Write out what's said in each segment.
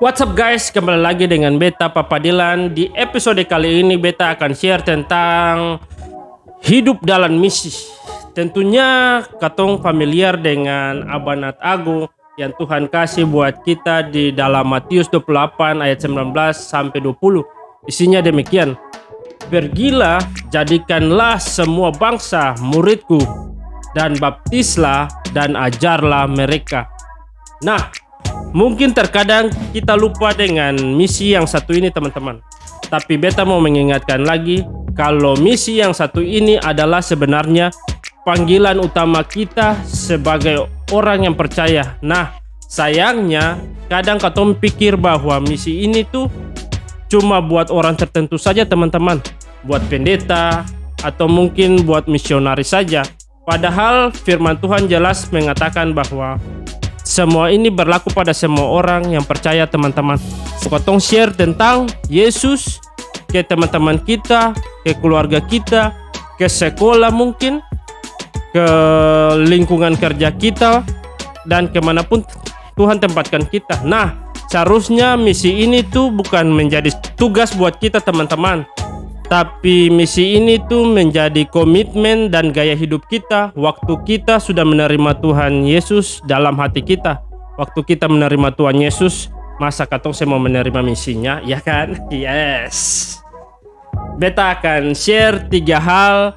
What's up guys, kembali lagi dengan Beta Papa Dilan. Di episode kali ini Beta akan share tentang hidup dalam misi. Tentunya katong familiar dengan Abanat Agung yang Tuhan kasih buat kita di dalam Matius 28 ayat 19 sampai 20. Isinya demikian. Pergilah, jadikanlah semua bangsa muridku dan baptislah dan ajarlah mereka. Nah, mungkin terkadang kita lupa dengan misi yang satu ini teman-teman. Tapi beta mau mengingatkan lagi kalau misi yang satu ini adalah sebenarnya panggilan utama kita sebagai orang yang percaya. Nah, sayangnya kadang katong pikir bahwa misi ini tuh cuma buat orang tertentu saja teman-teman. Buat pendeta atau mungkin buat misionaris saja. Padahal firman Tuhan jelas mengatakan bahwa semua ini berlaku pada semua orang yang percaya teman-teman. Katong share tentang Yesus ke teman-teman kita, ke keluarga kita, ke sekolah mungkin, ke lingkungan kerja kita, dan kemanapun Tuhan tempatkan kita. Nah, seharusnya misi ini tuh bukan menjadi tugas buat kita teman-teman. Tapi misi ini tuh menjadi komitmen dan gaya hidup kita waktu kita sudah menerima Tuhan Yesus dalam hati kita. Waktu kita menerima Tuhan Yesus, masa katong saya mau menerima misinya, ya kan? Yes. Beta akan share 3 hal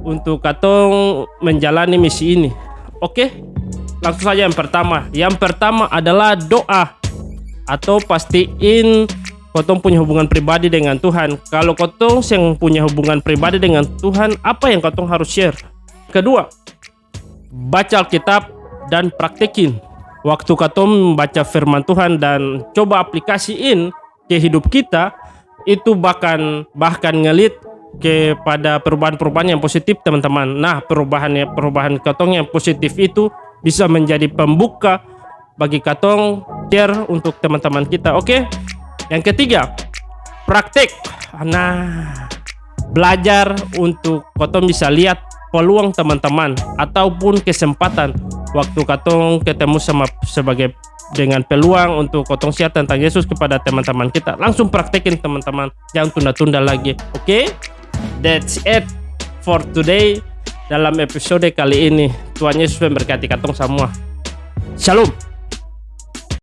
untuk katong menjalani misi ini. Oke? Langsung saja yang pertama. Yang pertama adalah doa. Atau pastiin kotong punya hubungan pribadi dengan Tuhan. Kalau kotong yang punya hubungan pribadi dengan Tuhan, apa yang kotong harus share? Kedua, baca Alkitab dan praktekin. Waktu kotong membaca firman Tuhan dan coba aplikasiin ke hidup kita, itu bahkan ngelit kepada perubahan-perubahan yang positif teman-teman. Nah, perubahan kotong yang positif itu bisa menjadi pembuka bagi kotong share untuk teman-teman kita. Oke? Yang ketiga, praktek. Nah, belajar untuk kotong bisa lihat peluang teman-teman ataupun kesempatan waktu kotong ketemu dengan peluang untuk kotong share tentang Yesus kepada teman-teman kita. Langsung praktekin teman-teman, jangan tunda-tunda lagi. Oke? That's it for today dalam episode kali ini. Tuhan Yesus memberkati kotong semua. Shalom.